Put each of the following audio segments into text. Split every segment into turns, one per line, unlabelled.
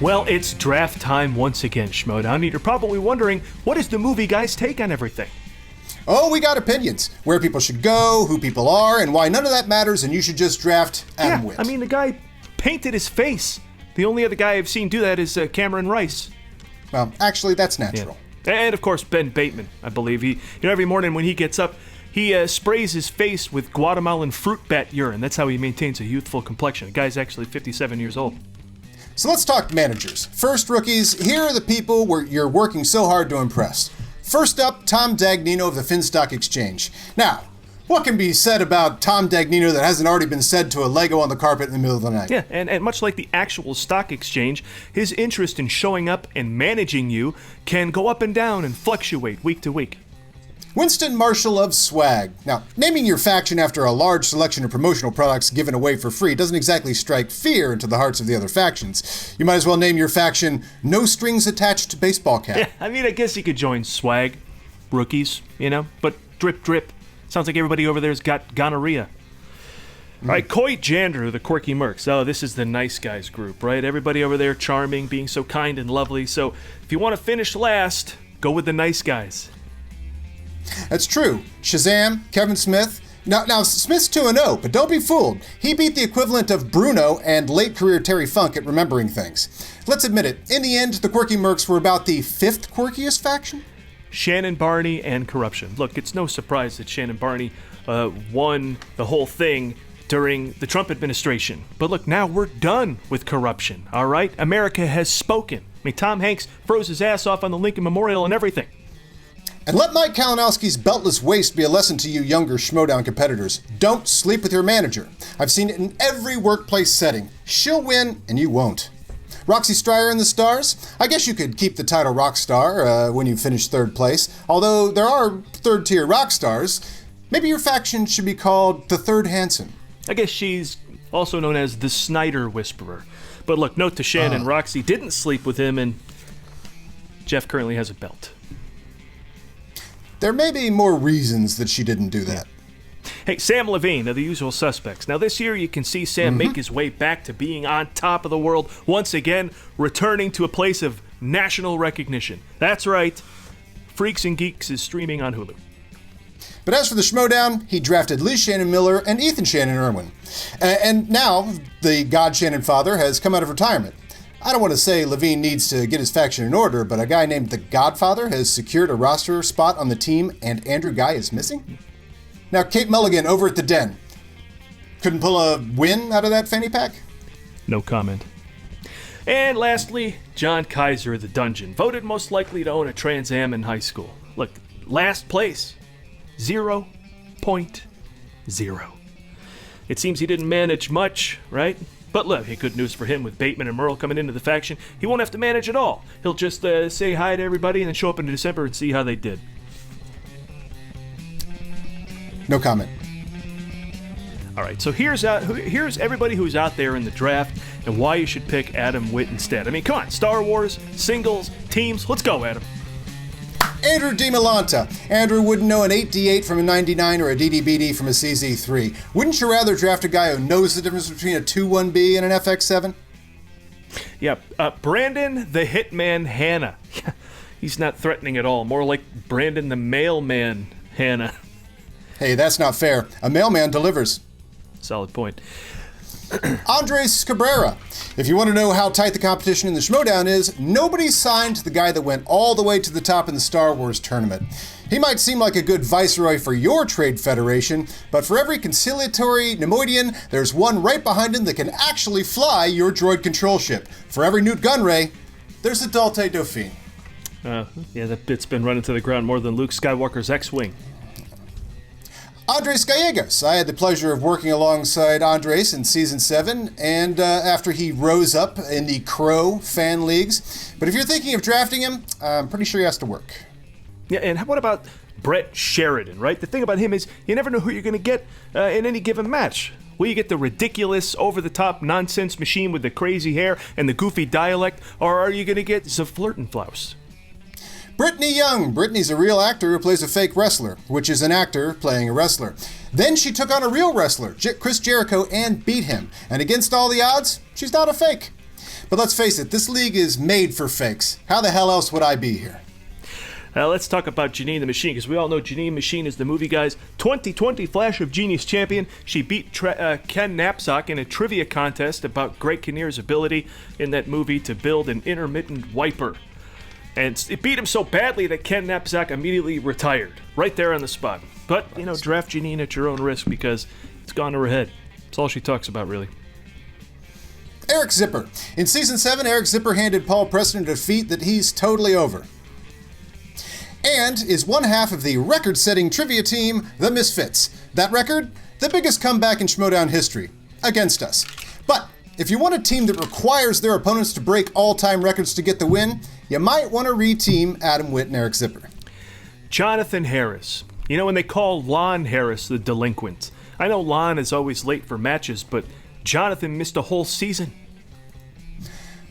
Well, it's draft time once again, Schmoedown, and you're probably wondering, what is the movie guy's take on everything?
Oh, we got opinions. Where people should go, who people are, and why none of that matters, and you should just draft Adam Witt.
I mean, the guy painted his face. The only other guy I've seen do that is Cameron Rice.
Well, actually, that's natural.
Yeah. And, of course, Ben Bateman, I believe. Every morning when he gets up, he sprays his face with Guatemalan fruit bat urine. That's how he maintains a youthful complexion. The guy's actually 57 years old.
So let's talk managers. First, rookies, here are the people you're working so hard to impress. First up, Tom Dagnino of the Finstock Exchange. Now, what can be said about Tom Dagnino that hasn't already been said to a Lego on the carpet in the middle of the night?
Yeah, and much like the actual stock exchange, his interest in showing up and managing you can go up and down and fluctuate week to week.
Winston Marshall of Swag. Now, naming your faction after a large selection of promotional products given away for free doesn't exactly strike fear into the hearts of the other factions. You might as well name your faction No Strings Attached Baseball Cap.
Yeah, I mean, I guess you could join Swag, rookies, but drip drip. Sounds like everybody over there's got gonorrhea. All right, Coy Jandrew, the Quirky Mercs. Oh, this is the nice guys group, right? Everybody over there charming, being so kind and lovely. So if you want to finish last, go with the nice guys.
That's true. Shazam, Kevin Smith. Now Smith's 2-0, but don't be fooled. He beat the equivalent of Bruno and late career Terry Funk at remembering things. Let's admit it, in the end, the Quirky Mercs were about the fifth quirkiest faction.
Shannon Barney and corruption. Look, it's no surprise that Shannon Barney won the whole thing during the Trump administration. But look, now we're done with corruption, all right? America has spoken. I mean, Tom Hanks froze his ass off on the Lincoln Memorial and everything.
And let Mike Kalinowski's beltless waist be a lesson to you younger Schmoedown competitors. Don't sleep with your manager. I've seen it in every workplace setting. She'll win, and you won't. Roxy Stryer and the Stars? I guess you could keep the title rock star when you finish third place. Although there are third-tier rock stars, maybe your faction should be called the Third Hanson.
I guess she's also known as the Snyder Whisperer. But look, note to Shannon, Roxy didn't sleep with him, and Jeff currently has a belt.
There may be more reasons that she didn't do that.
Hey, Sam Levine of The Usual Suspects. Now, this year you can see Sam make his way back to being on top of the world once again, returning to a place of national recognition. That's right. Freaks and Geeks is streaming on Hulu.
But as for the Schmoedown, he drafted Liz Shannon Miller and Ethan Shannon Irwin. And now, the God Shannon father has come out of retirement. I don't want to say Levine needs to get his faction in order, but a guy named the Godfather has secured a roster spot on the team, and Andrew Guy is missing? Now, Kate Mulligan over at the Den. Couldn't pull a win out of that fanny pack?
No comment. And lastly, John Kaiser of the Dungeon, voted most likely to own a Trans Am in high school. Look, last place, 0.0. It seems he didn't manage much, right? But look, hey, good news for him with Bateman and Merle coming into the faction. He won't have to manage at all. He'll just say hi to everybody and then show up in December and see how they did.
No comment.
All right, so here's everybody who's out there in the draft and why you should pick Adam Witt instead. I mean, come on, Star Wars, singles, teams, let's go, Adam.
Andrew DiMolanta. Andrew wouldn't know an 8D8 from a 99 or a DDBD from a CZ3. Wouldn't you rather draft a guy who knows the difference between a 2-1B and an FX7?
Yeah, Brandon the Hitman Hanna. He's not threatening at all. More like Brandon the Mailman Hanna.
Hey, that's not fair. A mailman delivers.
Solid point.
Andres Cabrera. If you want to know how tight the competition in the Schmoedown is, nobody signed the guy that went all the way to the top in the Star Wars tournament. He might seem like a good viceroy for your trade federation, but for every conciliatory Nemoidian, there's one right behind him that can actually fly your droid control ship. For every Newt Gunray, there's a Dalte Dauphine.
Yeah, that bit's been running to the ground more than Luke Skywalker's X-Wing.
Andres Gallegos. I had the pleasure of working alongside Andres in Season 7, and after he rose up in the Crow fan leagues. But if you're thinking of drafting him, I'm pretty sure he has to work.
Yeah, and what about Brett Sheridan, right? The thing about him is you never know who you're going to get in any given match. Will you get the ridiculous, over-the-top nonsense machine with the crazy hair and the goofy dialect, or are you going to get Zaflurtenflaus?
Brittany Young. Brittany's a real actor who plays a fake wrestler, which is an actor playing a wrestler. Then she took on a real wrestler, Chris Jericho, and beat him. And against all the odds, she's not a fake. But let's face it, this league is made for fakes. How the hell else would I be here?
Let's talk about Janine the Machine, because we all know Janine Machine is the Movie Guy's 2020 Flash of Genius champion. She beat Ken Knapsack in a trivia contest about Greg Kinnear's ability in that movie to build an intermittent wiper. And it beat him so badly that Ken Knapsack immediately retired, right there on the spot. But, draft Janine at your own risk, because it's gone to her head. That's all she talks about, really.
Eric Zipper. In Season 7, Eric Zipper handed Paul Preston a defeat that he's totally over. And is one half of the record-setting trivia team, the Misfits. That record? The biggest comeback in Schmoedown history. Against us. But if you want a team that requires their opponents to break all-time records to get the win, you might want to re-team Adam Witt and Eric Zipper.
Jonathan Harris. When they call Lon Harris the delinquent. I know Lon is always late for matches, but Jonathan missed a whole season.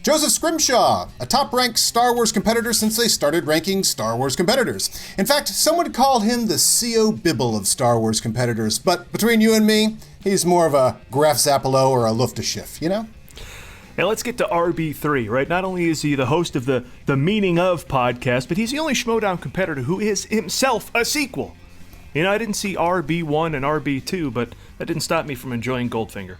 Joseph Scrimshaw, a top-ranked Star Wars competitor since they started ranking Star Wars competitors. In fact, some would call him the C.O. Bibble of Star Wars competitors, but between you and me, he's more of a Graf Zappalo or a Luftaschiff,
Now let's get to RB3, right? Not only is he the host of the Meaning Of podcast, but he's the only Schmoedown competitor who is himself a sequel. I didn't see RB1 and RB2, but that didn't stop me from enjoying Goldfinger.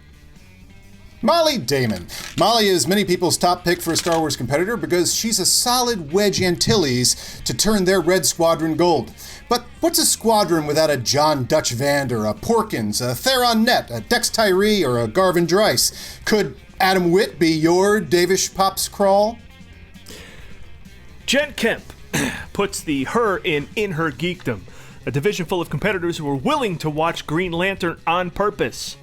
Molly Damon. Molly is many people's top pick for a Star Wars competitor because she's a solid Wedge Antilles to turn their Red Squadron gold. But what's a squadron without a John Dutch Vander, a Porkins, a Theron Nett, a Dex Tyree, or a Garvin Dryce? Could Adam Witt be your Davish Pops Crawl?
Jen Kemp puts the her in her geekdom, a division full of competitors who are willing to watch Green Lantern on purpose.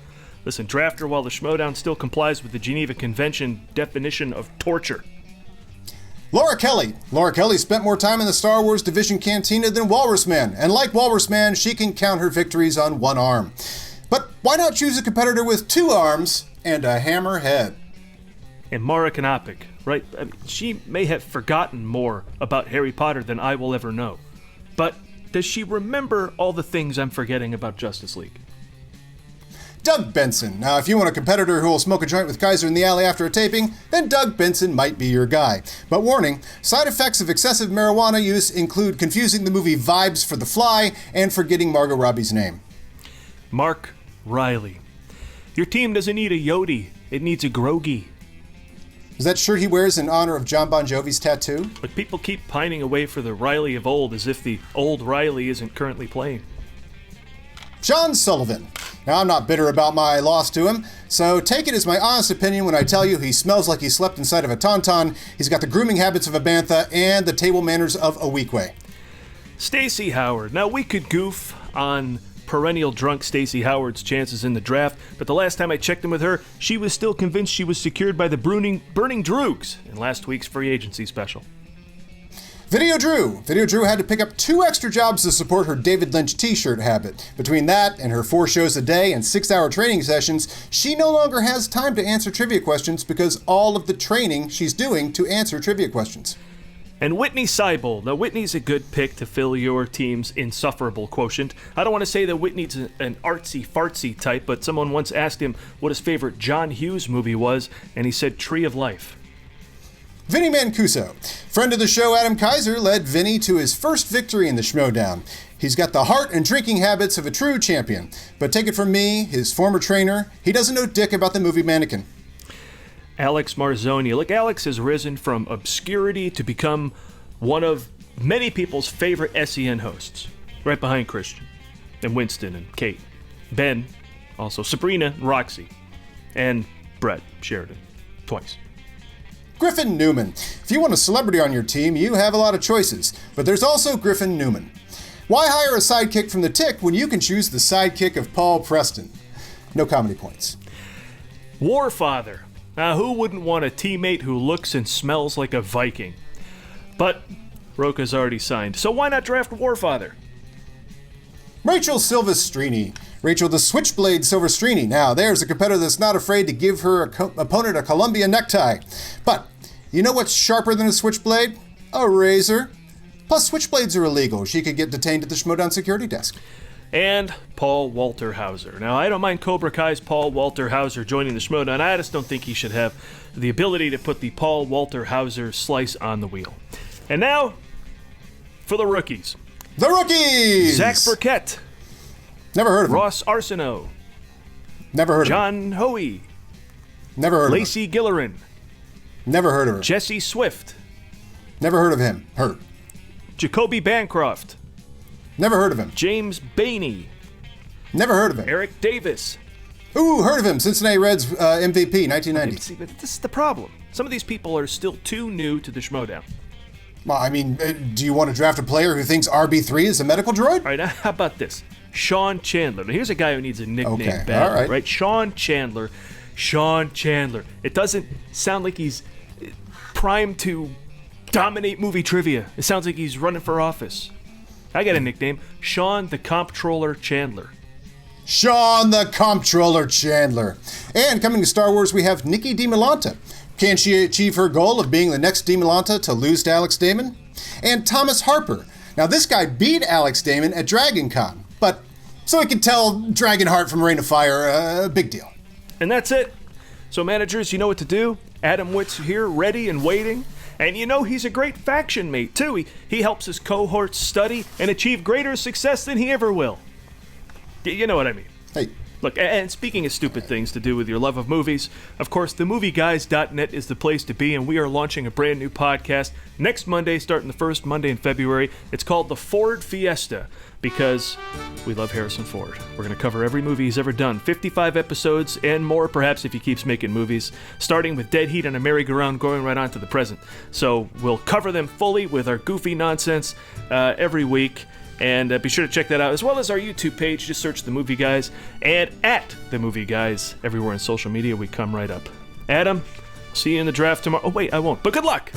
Listen, draft her while the Schmoedown still complies with the Geneva Convention definition of torture.
Laura Kelly. Laura Kelly spent more time in the Star Wars Division Cantina than Walrus Man, and like Walrus Man, she can count her victories on one arm. But why not choose a competitor with two arms and a hammer head?
And Mara Kanopik, right? She may have forgotten more about Harry Potter than I will ever know. But does she remember all the things I'm forgetting about Justice League?
Doug Benson. Now, if you want a competitor who will smoke a joint with Kaiser in the alley after a taping, then Doug Benson might be your guy. But warning, side effects of excessive marijuana use include confusing the movie Vibes for The Fly and forgetting Margot Robbie's name.
Mark Riley. Your team doesn't need a Yodi, it needs a Grogi.
Is that shirt he wears in honor of John Bon Jovi's tattoo?
But people keep pining away for the Riley of old as if the old Riley isn't currently playing.
Sean Sullivan. Now, I'm not bitter about my loss to him, so take it as my honest opinion when I tell you he smells like he slept inside of a tauntaun, he's got the grooming habits of a bantha, and the table manners of a weequay.
Stacey Howard. Now, we could goof on perennial drunk Stacey Howard's chances in the draft, but the last time I checked in with her, she was still convinced she was secured by the Burning Droogs in last week's free agency special.
Video Drew had to pick up 2 extra jobs to support her David Lynch t-shirt habit. Between that and her 4 shows a day and 6-hour training sessions, she no longer has time to answer trivia questions because all of the training she's doing to answer trivia questions.
And Whitney Cyber. Now, Whitney's a good pick to fill your team's insufferable quotient. I don't want to say that Whitney's an artsy-fartsy type, but someone once asked him what his favorite John Hughes movie was, and he said Tree of Life.
Vinnie Mancuso. Friend of the show Adam Kaiser led Vinnie to his first victory in the Schmoedown. He's got the heart and drinking habits of a true champion. But take it from me, his former trainer, he doesn't know dick about the movie Mannequin.
Alex Marzoni. Look, Alex has risen from obscurity to become one of many people's favorite SEN hosts, right behind Christian and Winston and Kate, Ben, also Sabrina and Roxy, and Brett Sheridan, twice.
Griffin Newman. If you want a celebrity on your team, you have a lot of choices, but there's also Griffin Newman. Why hire a sidekick from the Tick when you can choose the sidekick of Paul Preston? No comedy points.
Warfather. Now, who wouldn't want a teammate who looks and smells like a Viking? But Roka's already signed, so why not draft Warfather?
Rachel Silvestrini. Rachel the Switchblade Silvestrini. Now, there's a competitor that's not afraid to give her opponent a Columbia necktie. But you know what's sharper than a switchblade? A razor. Plus, switchblades are illegal. She could get detained at the Schmoedown security desk.
and Paul Walter Hauser. Now, I don't mind Cobra Kai's Paul Walter Hauser joining the Schmoedown. I just don't think he should have the ability to put the Paul Walter Hauser slice on the wheel. And now, for the rookies.
The rookies!
Zach Burkett.
Never heard of him.
Ross Arsenault.
Never heard of him.
John Hoey.
Never heard of him.
Lacey Gillerin.
Never heard of her.
Jesse Swift.
Never heard of him. Her.
Jacoby Bancroft.
Never heard of him.
James Bainey.
Never heard of him.
Eric Davis.
Ooh, heard of him. Cincinnati Reds MVP, 1990.
See, but this is the problem. Some of these people are still too new to the Schmoedown.
Well, I mean, do you want to draft a player who thinks RB3 is a medical droid?
All right, now how about this? Sean Chandler. Now, here's a guy who needs a nickname badly,
all right.
Sean Chandler. Sean Chandler. It doesn't sound like he's primed to dominate movie trivia. It sounds like he's running for office. I got a nickname. Sean the Comptroller Chandler.
Sean the Comptroller Chandler. And coming to Star Wars, we have Nikki DiMolanta. Can she achieve her goal of being the next DiMolanta to lose to Alex Damon? And Thomas Harper. Now, this guy beat Alex Damon at Dragon Con, but so he can tell Dragonheart from Reign of Fire, a big deal.
And that's it. So, managers, you know what to do. Adam Witt's here, ready and waiting. And you know he's a great faction mate, too. He helps his cohorts study and achieve greater success than he ever will. You know what I mean.
Hey.
Look, and speaking of stupid things to do with your love of movies, of course, themovieguys.net is the place to be, and we are launching a brand new podcast next Monday, starting the first Monday in February. It's called The Ford Fiesta, because we love Harrison Ford. We're going to cover every movie he's ever done, 55 episodes and more, perhaps, if he keeps making movies, starting with Dead Heat on a Merry-Go-Round, going right on to the present. So we'll cover them fully with our goofy nonsense every week. And be sure to check that out, as well as our YouTube page. Just search The Movie Guys, and at The Movie Guys everywhere on social media. We come right up. Adam, see you in the draft tomorrow. Oh, wait, I won't. But good luck!